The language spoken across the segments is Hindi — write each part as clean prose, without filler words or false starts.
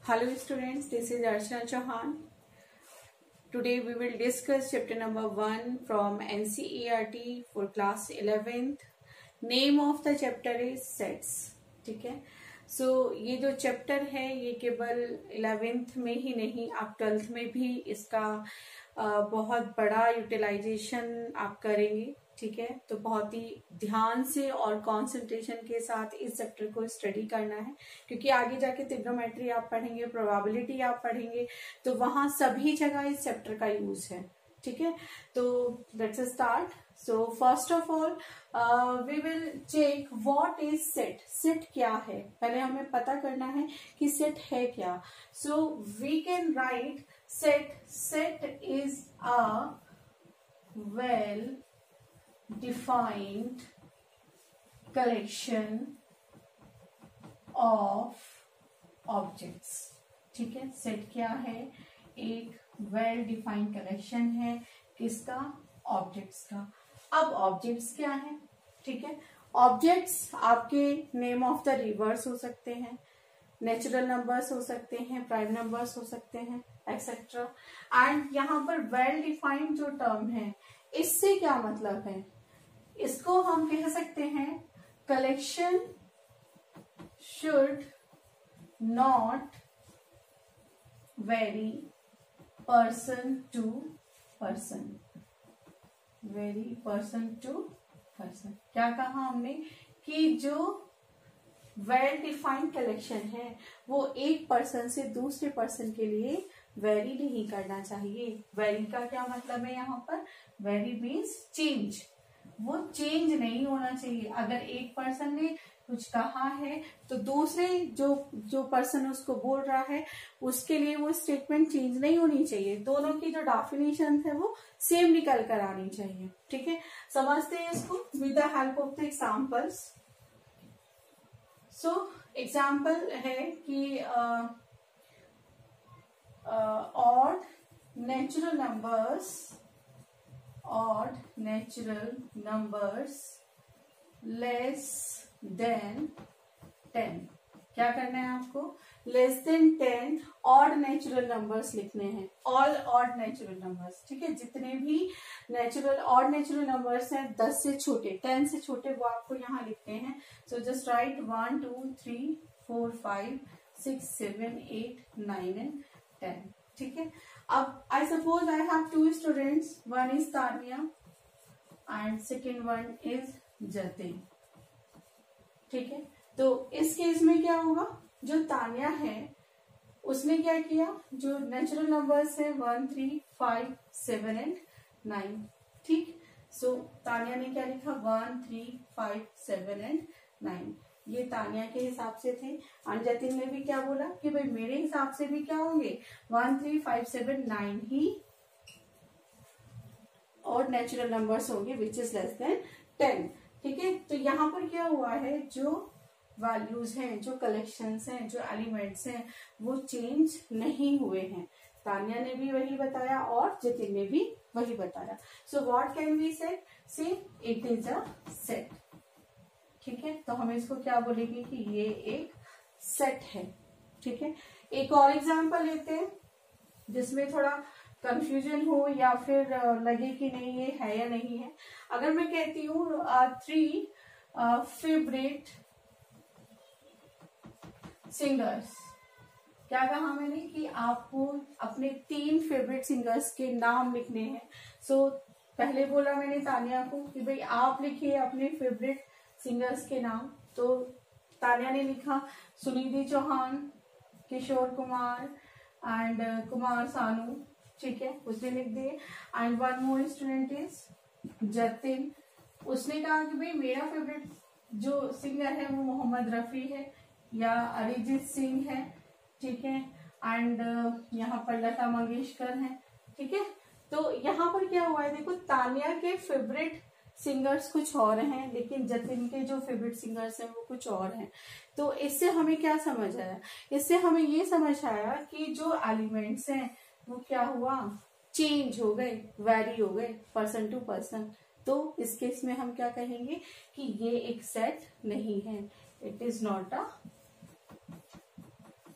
Hello students, this is Archana Chauhan. Today we will discuss chapter number 1 from NCERT for class 11th. Name of the chapter is sets. ठीक है. So ये जो chapter है ये केवल 11th में ही नहीं, आप 12th में भी इसका बहुत बड़ा यूटिलाइजेशन आप करेंगे. ठीक है, तो बहुत ही ध्यान से और कंसंट्रेशन के साथ इस चैप्टर को स्टडी करना है, क्योंकि आगे जाके ट्रिग्नोमेट्री आप पढ़ेंगे, प्रोबेबिलिटी आप पढ़ेंगे, तो वहां सभी जगह इस चैप्टर का यूज है. ठीक है, तो let's start. So first of all we will check what is set. Set क्या है, पहले हमें पता करना है कि सेट है क्या. So we can write set is a well defined collection of objects. ठीक है, सेट क्या है? एक वेल डिफाइंड कलेक्शन है. किसका? ऑब्जेक्ट्स का. अब ऑब्जेक्ट्स क्या है? ठीक है, ऑब्जेक्ट्स आपके नेम ऑफ द रिवर्स हो सकते हैं, नेचुरल नंबर्स हो सकते हैं, प्राइम नंबर्स हो सकते हैं, एक्सेट्रा. एंड यहाँ पर वेल डिफाइंड जो टर्म है, इससे क्या मतलब है? इसको हम कह सकते हैं collection should not vary person to person. Vary person to person. क्या कहा हमने कि जो वेल डिफाइंड कलेक्शन है वो एक पर्सन से दूसरे पर्सन के लिए वेरी नहीं करना चाहिए. वेरी का क्या मतलब है? यहाँ पर वेरी मीन्स चेंज. वो चेंज नहीं होना चाहिए. अगर एक पर्सन ने कुछ कहा है तो दूसरे जो पर्सन उसको बोल रहा है उसके लिए वो स्टेटमेंट चेंज नहीं होनी चाहिए. दोनों की जो डेफिनेशन है वो सेम निकल कर आनी चाहिए. ठीक है, समझते हैं इसको with the help of the examples. So example है कि odd natural numbers less than 10. क्या करना है आपको? Less than 10 odd natural numbers लिखने हैं. All odd natural numbers. ठीक है, जितने भी ऑड नेचुरल नंबर्स हैं 10 से छोटे, 10 से छोटे, वो आपको यहाँ लिखने हैं. So just right 1 2 3 4 5 6 7 8 9 and 10. ठीक है, अब I suppose I have 2 students. One is Tania and second one is Jatin. ठीक है, तो इस केस में क्या होगा? जो तानिया है उसने क्या किया? जो नेचुरल नंबर्स है 1 3 5 7 and 9. ठीक, सो तानिया ने क्या लिखा? 1 3 5 7 and 9. ये तानिया के हिसाब से थे. और जतिन ने भी क्या बोला कि भाई मेरे हिसाब से भी क्या होंगे? 1 3 5 7 9 ही और नेचुरल नंबर्स होंगे विच इज लेस देन 10. ठीक है, तो यहाँ पर क्या हुआ है? जो वैल्यूज हैं, जो कलेक्शंस हैं, जो एलिमेंट्स हैं, वो चेंज नहीं हुए हैं. तानिया ने भी वही बताया और जतिन ने भी वही बताया. सो व्हाट कैन वी से इट इज अ सेट. ठीक है, तो हम इसको क्या बोलेंगे कि ये एक सेट है. ठीक है, एक और एग्जांपल लेते हैं जिसमें थोड़ा कंफ्यूजन हो या फिर लगे कि नहीं ये है या नहीं है. अगर मैं कहती हूँ 3 फेवरेट सिंगर्स. क्या कहा मैंने कि आपको अपने 3 फेवरेट सिंगर्स के नाम लिखने हैं. सो पहले बोला मैंने तानिया को कि भाई आप लिखिए अपने फेवरेट सिंगर्स के नाम. तो तानिया ने लिखा सुनिधि चौहान, किशोर कुमार एंड कुमार सानू. ठीक है, उसने लिख दिए. And one more student is Jatin. उसने कहा कि भाई मेरा फेवरेट जो सिंगर है वो मोहम्मद रफी है या अरिजीत सिंह है. ठीक है, एंड यहाँ पर लता मंगेशकर है. ठीक है, तो यहाँ पर क्या हुआ है? देखो, तानिया के फेवरेट सिंगर्स कुछ और हैं, लेकिन जतिन के जो फेवरेट सिंगर्स हैं वो कुछ और हैं. तो इससे हमें क्या समझ आया? इससे हमें ये समझ आया कि जो एलिमेंट्स हैं वो क्या हुआ? चेंज हो गए, वेरी हो गए पर्सन टू पर्सन. तो इस केस में हम क्या कहेंगे कि ये एक सेट नहीं है. It is not a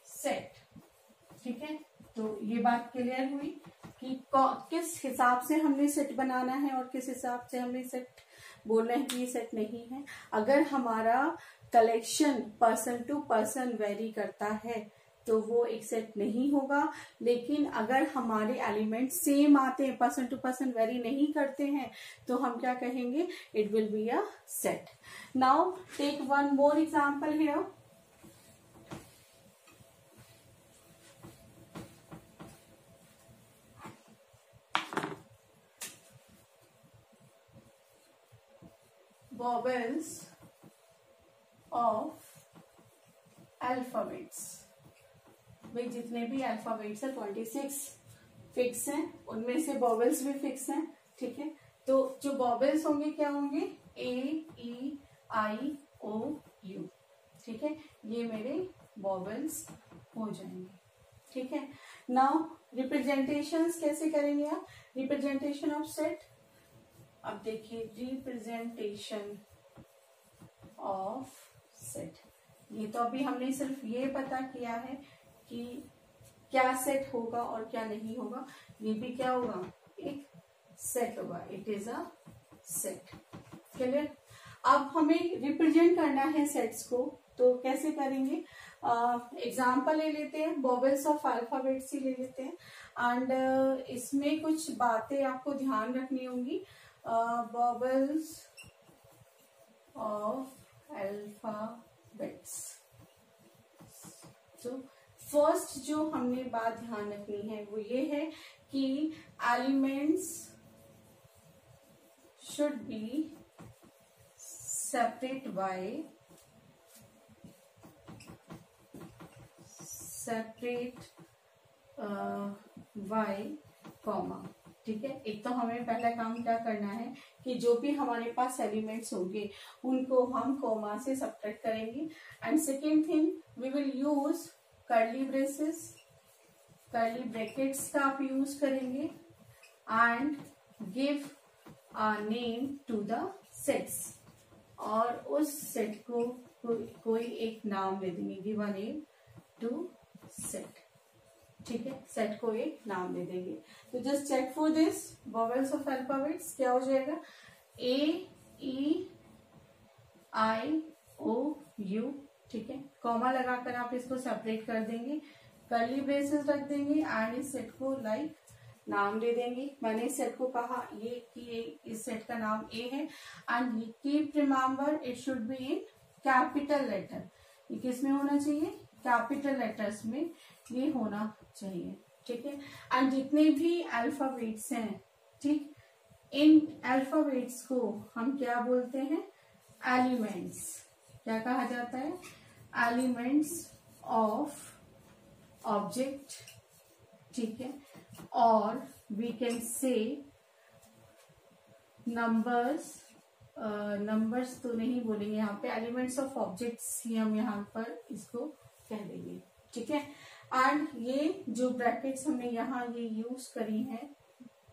set. ठीक है, तो ये बात क्लियर हुई कि किस हिसाब से हमने सेट बनाना है और किस हिसाब से हमने सेट बोलना है कि ये सेट नहीं है। अगर हमारा collection person to person vary करता है तो वो एक सेट नहीं होगा, लेकिन अगर हमारे एलिमेंट सेम आते हैं, पर्सन टू पर्सन वेरी नहीं करते हैं, तो हम क्या कहेंगे, it will be a set. Now take one more example here. vowels of alphabets, भाई जितने भी अल्फाबेट्स है 26 फिक्स हैं, उनमें से वॉवेल्स भी फिक्स हैं, ठीक है। तो जो वॉवेल्स होंगे क्या होंगे, ए ई आई ओ यू, ठीक है, ये मेरे वॉवेल्स हो जाएंगे, ठीक है। नाउ रिप्रेजेंटेशंस कैसे करेंगे आप, रिप्रेजेंटेशन ऑफ सेट। अब देखिए रिप्रेजेंटेशन ऑफ सेट, ये तो अभी हमने सिर्फ ये पता किया है कि क्या सेट होगा और क्या नहीं होगा, ये भी क्या होगा, एक सेट होगा, it is a set, clear. अब हमें रिप्रेजेंट करना है सेट्स को, तो कैसे करेंगे, एग्जाम्पल ले लेते हैं, वॉवेल्स ऑफ अल्फाबेट्स ही ले लेते हैं। एंड इसमें कुछ बातें आपको ध्यान रखनी होंगी। वॉवेल्स ऑफ अल्फाबेट्स, तो फर्स्ट जो हमने बात ध्यान रखनी है वो ये है कि elements should be separate by comma, ठीक है। एक तो हमें पहला काम क्या करना है कि जो भी हमारे पास एलिमेंट्स होंगे उनको हम कॉमा से सब्ट्रैक्ट करेंगे। And second thing, we will use curly braces, curly brackets का आप यूज करेंगे and give a name to the sets, और उस सेट को कोई एक नाम दे देंगे, give a name to set, ठीक है, सेट को एक नाम दे देंगे। तो just check for this, vowels of alphabets क्या हो जाएगा, ए ई आई ओ यू, ठीक है, कॉमा लगाकर आप इसको सेपरेट कर देंगे, कर्ली ब्रेसेस रख देंगे एंड इस सेट को लाइक नाम दे देंगे। मैंने इस सेट को कहा ये कि इस सेट का नाम ए है and keep remember it should be in capital letter, ये किस में होना चाहिए, कैपिटल लेटर्स में ये होना चाहिए, ठीक है। एंड जितने भी अल्फाबेट्स हैं, ठीक, इन अल्फाबेट्स को हम क्या बोलते हैं, एलिमेंट्स, क्या कहा जाता है, एलिमेंट्स ऑफ ऑब्जेक्ट, ठीक है, और we can say numbers, numbers तो नहीं बोलेंगे यहाँ पे, एलिमेंट्स ऑफ ऑब्जेक्ट्स ही हम यहाँ पर इसको कह देंगे, ठीक है। एंड ये जो ब्रैकेट्स हमने यहाँ ये यूज करी हैं,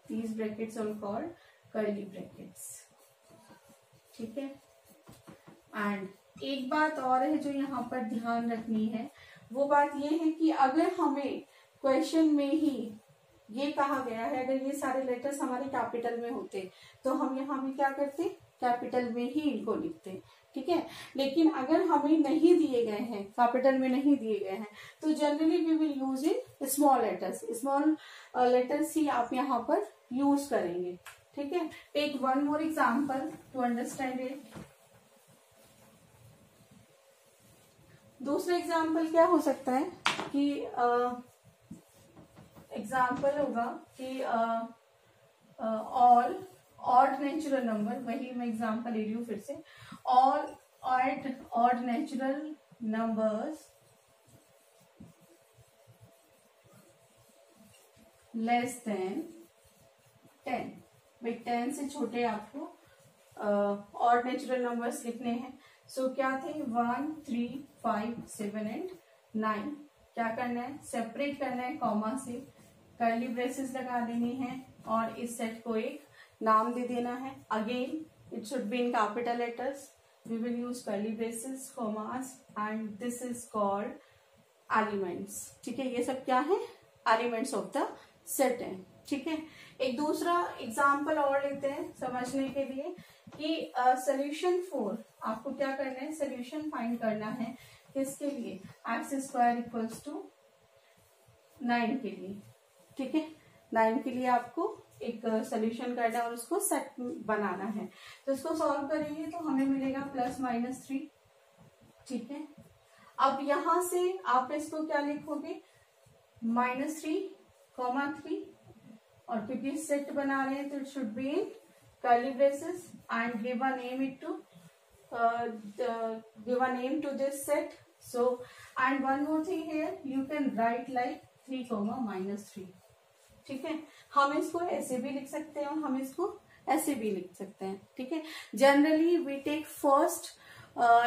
these brackets are called curly brackets, ठीक है। एंड एक बात और है जो यहाँ पर ध्यान रखनी है, वो बात ये है कि अगर हमें क्वेश्चन में ही ये कहा गया है, अगर ये सारे लेटर्स हमारे कैपिटल में होते तो हम यहाँ भी क्या करते, कैपिटल में ही इनको लिखते, ठीक है। लेकिन अगर हमें नहीं दिए गए हैं, कैपिटल में नहीं दिए गए हैं, तो generally we will use in small letters, small letters ही आप यहाँ पर यूज करेंगे, ठीक है। Take one more example to understand it. दूसरा एग्जाम्पल क्या हो सकता है कि एग्जाम्पल होगा कि ऑल ऑड नेचुरल नंबर, वही मैं एग्जाम्पल ले रही हूँ फिर से, all odd natural numbers less than 10, भाई 10 से छोटे आपको ऑड नेचुरल नंबर्स लिखने हैं। सो क्या थे, 1 3 5 7 एंड 9, क्या करना है, सेपरेट करना है कॉमा से, कर्ली ब्रेसेस लगा देनी है और इस सेट को एक नाम दे देना है। Again it should be in capital letters, we will use curly braces, commas and this is called elements, ठीक है। ये सब क्या है, एलिमेंट्स ऑफ द सेट है। ठीक है, एक दूसरा एग्जाम्पल और लेते हैं समझने के लिए कि सोल्यूशन 4 आपको क्या करना है, सोल्यूशन फाइंड करना है किसके लिए, x² इक्वल्स टू 9 के लिए। ठीक है, 9 के लिए आपको एक सोल्यूशन करना है और उसको सेट बनाना है। तो इसको सॉल्व करेंगे तो हमें मिलेगा +-3। ठीक है, अब यहां से आप इसको क्या लिखोगे, -3, और क्योंकि सेट बना रहे हैं तो it should be in curly braces and give a name to this set. So and one more thing here, you can write like 3, ठीक है, हम इसको ऐसे भी लिख सकते हैं और हम इसको ऐसे भी लिख सकते हैं। ठीक है, generally we take first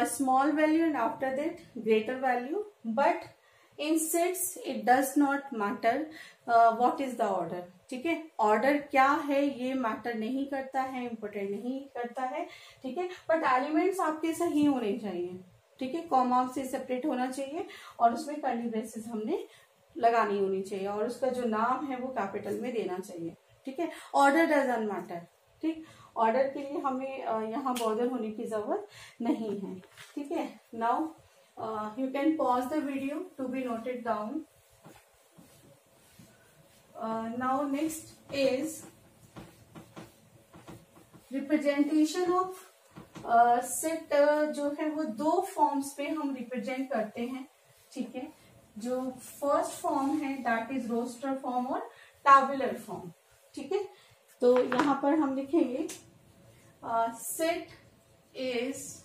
small value and after that greater value, but in sets it does not matter what is the order. ठीक है, ऑर्डर क्या है ये मैटर नहीं करता है, इम्पोर्टेंट नहीं करता है। ठीक है, बट एलिमेंट्स आपके सही होने चाहिए। ठीक है, कॉमा से सेपरेट होना चाहिए और उसमें कर्ली ब्रेसेस हमने लगानी होनी चाहिए और उसका जो नाम है वो कैपिटल में देना चाहिए। ठीक है, ऑर्डर डजंट मैटर। ठीक, ऑर्डर के लिए हमें यहाँ बॉदर होने की जरूरत नहीं है। ठीक है, now you can pause the video to be noted down. Now next is representation of set. जो है वो दो फॉर्म्स पे हम रिप्रेजेंट करते हैं। ठीक है, जो फर्स्ट फॉर्म है दैट इज रोस्टर फॉर्म और टैबुलर फॉर्म। ठीक है, तो यहां पर हम लिखेंगे set is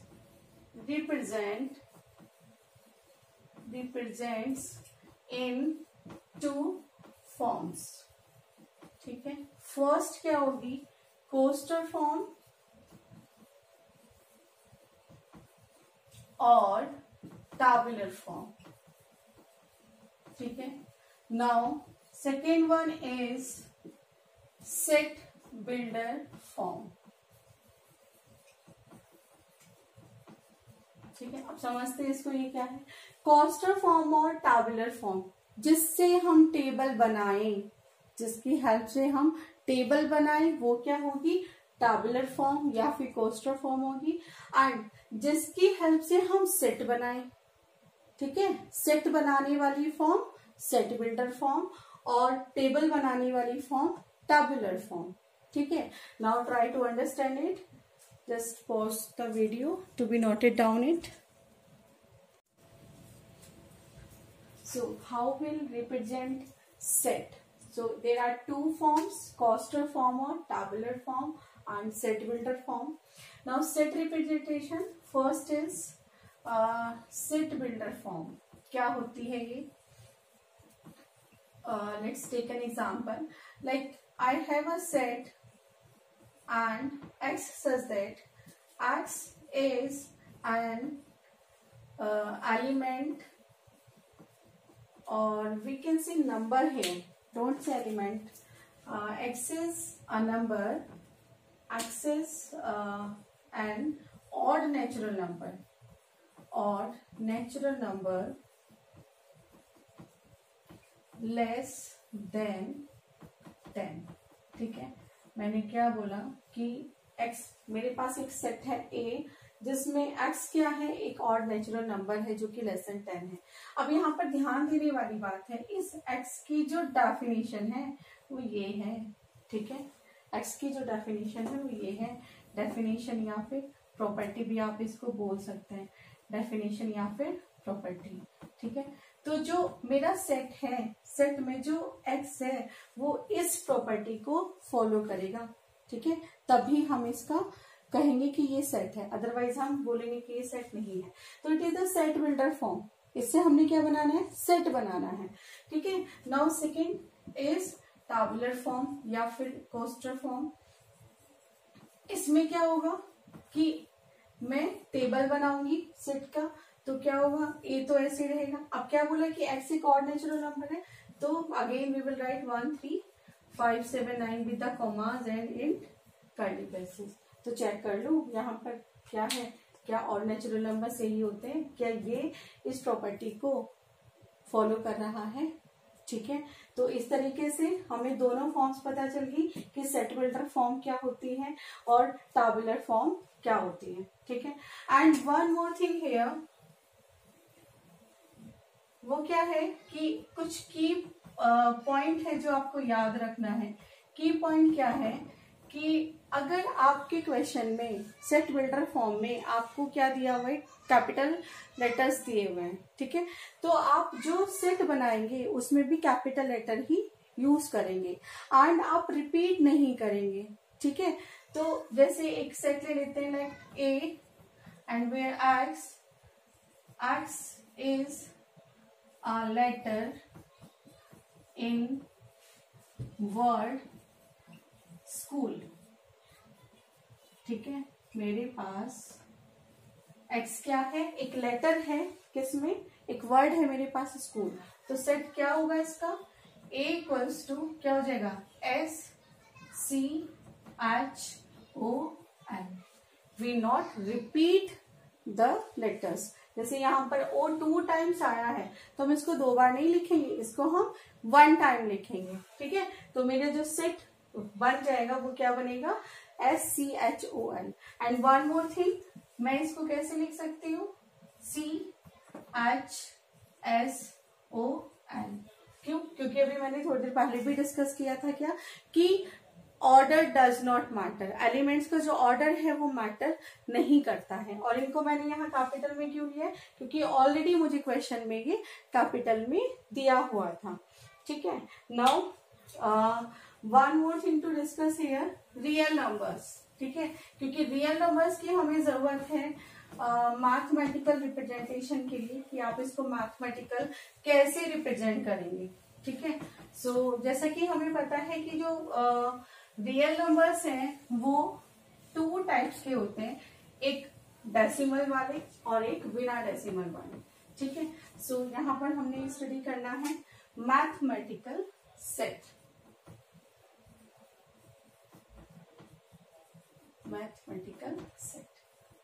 represents in 2 forms. ठीक है, फर्स्ट क्या होगी, कोस्टर फॉर्म और टैबुलर फॉर्म। ठीक है, now second one is set builder form. ठीक है, अब समझते हैं इसको, ये क्या है, कोस्टर फॉर्म और टैबुलर फॉर्म, जिससे हम टेबल बनाएं, जिसकी हेल्प से हम टेबल बनाएं वो क्या होगी, टैबुलर फॉर्म या फिर कोस्टर फॉर्म होगी। एंड जिसकी हेल्प से हम सेट बनाएं, ठीक है, सेट बनाने वाली फॉर्म सेट बिल्डर फॉर्म और टेबल बनाने वाली फॉर्म टैबुलर फॉर्म। ठीक है, now try to understand it, just pause the video to be noted down it. So how will represent set? So there are 2 forms, coaster form or tabular form and set builder form. Now set representation first is set builder form. क्या होती है ये? Let's take an example. Like I have a set and x such that x is an element, or we can say number here, don't say element. X is a number, x is an odd natural number less than 10। ठीक है, मैंने क्या बोला कि x, मेरे पास एक सेट है A जिसमें x क्या है, एक और नेचुरल नंबर है जो कि <10 है। अब यहाँ पर ध्यान देने वाली बात है, इस x की जो डेफिनेशन है वो ये है। ठीक है, x की जो डेफिनेशन है वो ये है, डेफिनेशन या फिर प्रॉपर्टी भी आप इसको बोल सकते हैं, डेफिनेशन या फिर प्रॉपर्टी। ठीक है, तो जो मेरा सेट है, सेट में जो x है वो इस प्रॉपर्टी को फॉलो करेगा। ठीक है, तभी हम इसका कहेंगे कि ये सेट है, अदरवाइज हम बोलेंगे कि ये सेट नहीं है। तो it is the set builder form, इससे हमने क्या बनाना है, सेट बनाना है। ठीक है, now second is tabular form या फिर कोस्टर फॉर्म। इसमें क्या होगा कि मैं टेबल बनाऊंगी सेट का, तो क्या होगा, ए तो ऐसे रहेगा। अब क्या बोला कि एक्स एक और नेचुरल नंबर है, तो again we will write 1 3 5 7 9 with the commas and in curly braces. तो चेक कर लो यहाँ पर क्या है, क्या और नेचुरल नंबर सही होते हैं, क्या ये इस प्रॉपर्टी को फॉलो कर रहा है। ठीक है, तो इस तरीके से हमें दोनों फॉर्म्स पता चल गई कि सेट बिल्डर फॉर्म क्या होती है और टाबुलर फॉर्म क्या होती है। ठीक है, and one more thing here, वो क्या है कि कुछ की पॉइंट है जो आपको याद रखना है। की पॉइंट क्या है कि अगर आपके क्वेश्चन में सेट बिल्डर फॉर्म में आपको क्या दिया हुआ है, कैपिटल लेटर्स दिए हुए हैं, ठीक है, तो आप जो सेट बनाएंगे उसमें भी कैपिटल लेटर ही यूज करेंगे एंड आप रिपीट नहीं करेंगे। ठीक है, तो जैसे एक सेट ले लेते हैं like A and where X is a letter in word school। ठीक है, मेरे पास x क्या है, एक लेटर है, किसमें, एक वर्ड है मेरे पास स्कूल, तो सेट क्या होगा इसका, a इक्वल्स टू क्या हो जाएगा, SCHOL। We not repeat the letters. जैसे यहाँ पर O 2 टाइम्स आया है तो हम इसको 2 बार नहीं लिखेंगे, इसको हम 1 टाइम लिखेंगे। ठीक है, तो मेरा जो सेट बन जाएगा वो क्या बनेगा, SCHOL। And one more thing, मैं इसको कैसे लिख सकती हूँ, CHSOL। क्यों, क्योंकि अभी मैंने थोड़ी देर पहले भी डिस्कस किया था क्या कि order does not matter, elements का जो ऑर्डर है वो मैटर नहीं करता है। और इनको मैंने यहाँ कैपिटल में क्यों लिया है, क्योंकि ऑलरेडी मुझे क्वेश्चन में ये कैपिटल में दिया हुआ था। ठीक है, now one more thing to discuss here, real numbers. ठीक है, क्योंकि रियल नंबर्स की हमें जरूरत है मैथमेटिकल रिप्रेजेंटेशन के लिए कि आप इसको मैथमेटिकल कैसे रिप्रेजेंट करेंगे। ठीक है, सो जैसा कि हमें पता है कि जो रियल नंबर्स हैं वो 2 टाइप्स के होते हैं, एक डेसिमल वाले और एक बिना डेसिमल वाले। ठीक है, सो यहाँ पर हमने स्टडी करना है मैथमेटिकल सेट। मैथमेटिकल सेट,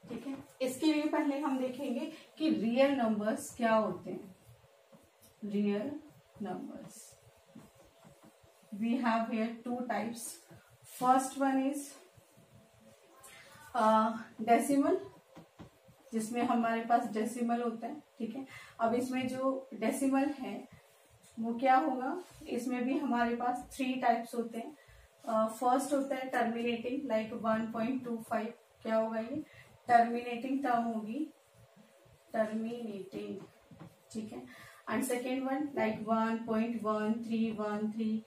ठीक है, इसके लिए पहले हम देखेंगे कि रियल नंबर्स क्या होते हैं। Real numbers, we have here 2 types। first one is decimal, जिसमें हमारे पास डेसिमल होता है। ठीक है, अब इसमें जो डेसिमल है वो क्या होगा, इसमें भी हमारे पास 3 टाइप्स होते हैं। फर्स्ट होता है टर्मिनेटिंग, लाइक 1.25, क्या होगा ये, टर्मिनेटिंग टर्म होगी, टर्मिनेटिंग। ठीक है, एंड सेकेंड वन लाइक 1.1313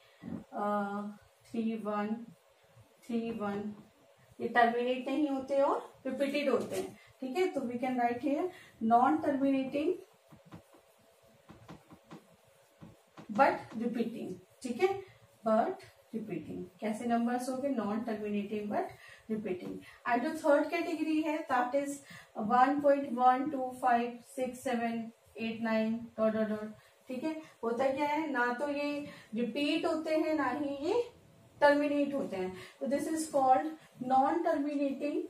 3131, ये टर्मिनेट नहीं होते और रिपीटेड होते हैं। ठीक है, तो we can write here non terminating but repeating. ठीक है, बट रिपीटिंग, कैसे नंबर्स हो गए, non terminating but repeating. And जो थर्ड कैटेगरी है that is 1.1256789 dot dot dot. ठीक है, होता क्या है, ना तो ये रिपीट होते हैं ना ही ये टर्मिनेट होते हैं, तो this is called non terminating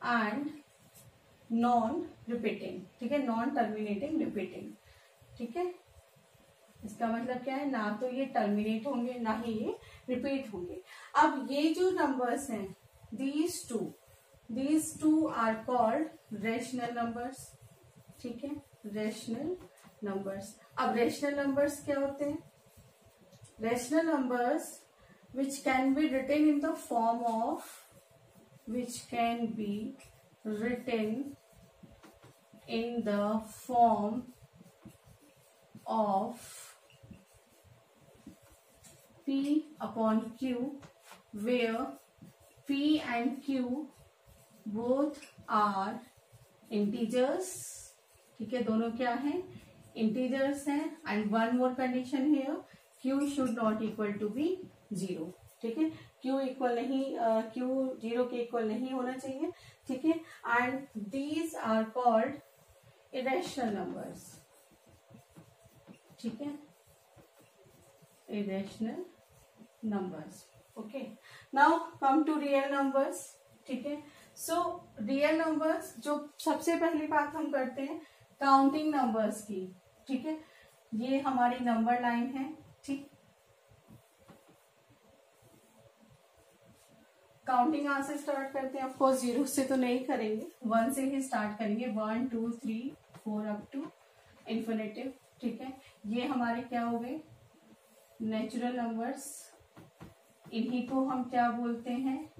and non repeating. ठीक है, नॉन टर्मिनेटिंग रिपीटिंग। ठीक है, इसका मतलब क्या है, ना तो ये टर्मिनेट होंगे ना ही ये रिपीट होंगे। अब ये जो नंबर्स हैं, these two are called rational numbers. ठीक है, रेशनल नंबर्स। अब रेशनल नंबर्स क्या होते हैं, rational numbers which can be written in the form of, which can be written in the form of P upon Q, where P and Q both are integers। ठीक है, दोनों क्या हैं, इंटीजर्स हैं। And one more condition here, Q should not equal to be 0। ठीक है, Q इक्वल नहीं, Q 0 के इक्वल नहीं होना चाहिए। ठीक है, and these are called irrational numbers. ठीक है, irrational numbers. Okay, now come to real numbers. ठीक है, सो रियल नंबर्स, जो सबसे पहली बात हम करते हैं काउंटिंग नंबर्स की। ठीक है, ये हमारी नंबर लाइन है। ठीक, काउंटिंग यहाँ से स्टार्ट करते हैं। ऑफकोर्स 0 से तो नहीं करेंगे, 1 से ही स्टार्ट करेंगे। 1 2 3 4 अप टू इन्फिनिटिव। ठीक है, ये हमारे क्या हो गए, नेचुरल नंबर्स। इन्हीं को हम क्या बोलते हैं,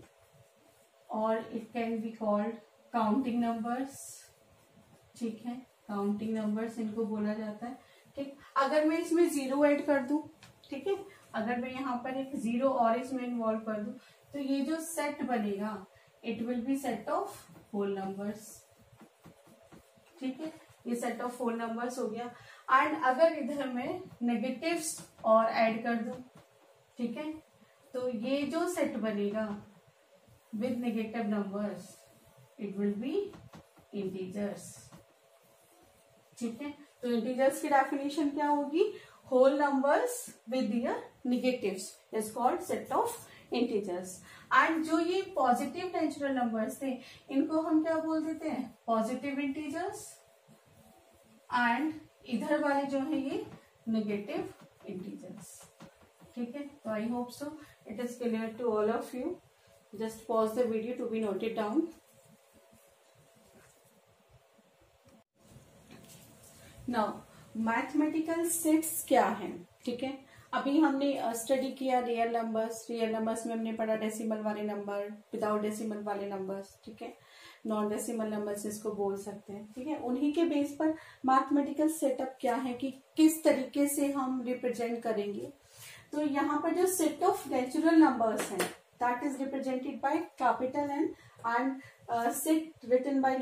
और it can be called counting numbers. ठीक है, काउंटिंग नंबर्स इनको बोला जाता है। ठीक, अगर मैं इसमें 0 ऐड कर दूं, ठीक है, अगर मैं यहाँ पर एक 0 और इसमें इन्वॉल्व कर दूं, तो ये जो सेट बनेगा it will be set of whole numbers. ठीक है, ये सेट ऑफ होल नंबर्स हो गया। एंड अगर इधर मैं नेगेटिव्स और ऐड कर दूं, ठीक है, तो ये जो सेट बनेगा with negative numbers it will be integers. ठीक है, तो इंटीजर्स की डेफिनेशन क्या होगी, whole numbers with their negatives is called set of integers. And जो ये पॉजिटिव नेचुरल नंबर्स थे इनको हम क्या बोल देते हैं, पॉजिटिव इंटीजर्स। एंड इधर वाले जो है ये नेगेटिव इंटीजर्स। ठीक है, तो I hope so it is clear to all of you. Just pause the video to be noted down. Now mathematical sets क्या हैं। ठीक है, अभी हमने स्टडी किया रियल नंबर्स। रियल नंबर्स में हमने पढ़ा डेसिमल वाले नंबर, विदाउट डेसिमल वाले नंबर्स। ठीक है, नॉन डेसिमल नंबर्स इसको बोल सकते हैं। ठीक है, उन्हीं के बेस पर मैथमेटिकल सेटअप क्या है कि किस तरीके से हम रिप्रेजेंट करेंगे। तो यहाँ पर जो सेट ऑफ नेचुरल नंबर्स हैं that is represented by capital N and set written by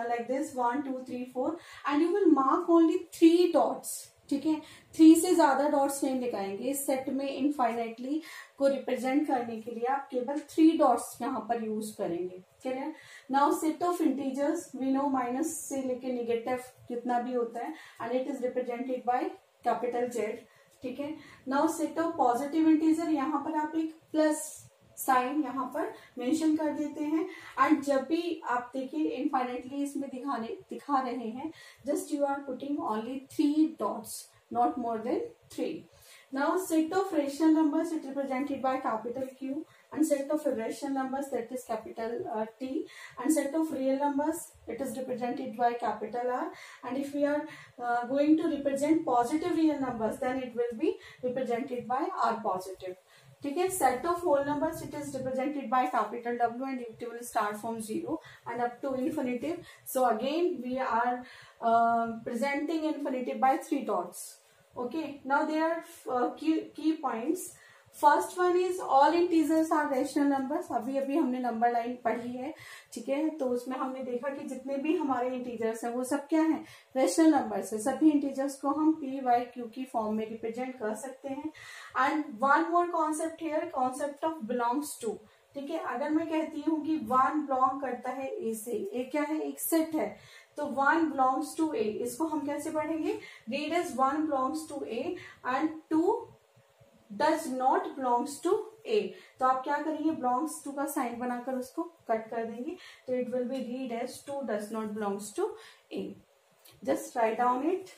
like this 1 2 3 4 and you will mark only 3 dots। ठीक है, 3 से ज्यादा डॉट्स नहीं दिखाएंगे। इस सेट में इनफाइनाइटली को रिप्रेजेंट करने के लिए आप केवल 3 डॉट्स यहाँ पर यूज करेंगे। Clear. Now set of integers we know minus से लेके नेगेटिव जितना भी होता है and it is represented by capital Z. ठीक है, now set of positive integer, यहाँ पर आप एक प्लस साइन यहाँ पर मेंशन कर देते हैं। एंड जब भी आप देखिए इनफाइनाइटली इसमें दिखा रहे हैं, just you are putting only 3 dots, not more than 3। Now set of rational numbers it represented by capital Q and set of irrational numbers that is capital T and set of real numbers it is represented by capital R and if we are going to represent positive real numbers then it will be represented by R positive। ठीक है, set of whole numbers it is represented by capital W and it will start from 0 and up to infinitive. So again we are presenting infinitive by 3 dots. Okay, now there are key points. First one is all integers are rational numbers. अभी अभी हमने नंबर लाइन पढ़ी है। ठीक है, तो उसमें हमने देखा कि जितने भी हमारे इंटीजर्स हैं वो सब क्या है, रेशनल नंबर्स है। सभी इंटीजर्स को हम P by Q की फॉर्म में रिप्रेजेंट कर सकते हैं। And one more concept here, concept of belongs to. ठीक है, अगर मैं कहती हूँ कि 1 बिलोंग करता है A से, A क्या है, एक सेट है, तो 1 बिलोंग्स टू A, इसको हम कैसे पढ़ेंगे, read as 1 belongs to A and 2 does not belongs to A। तो आप क्या करेंगे, belongs to का साइन बनाकर उसको कट कर देंगे, तो it will be read as 2 does not belongs to A। Just write down it।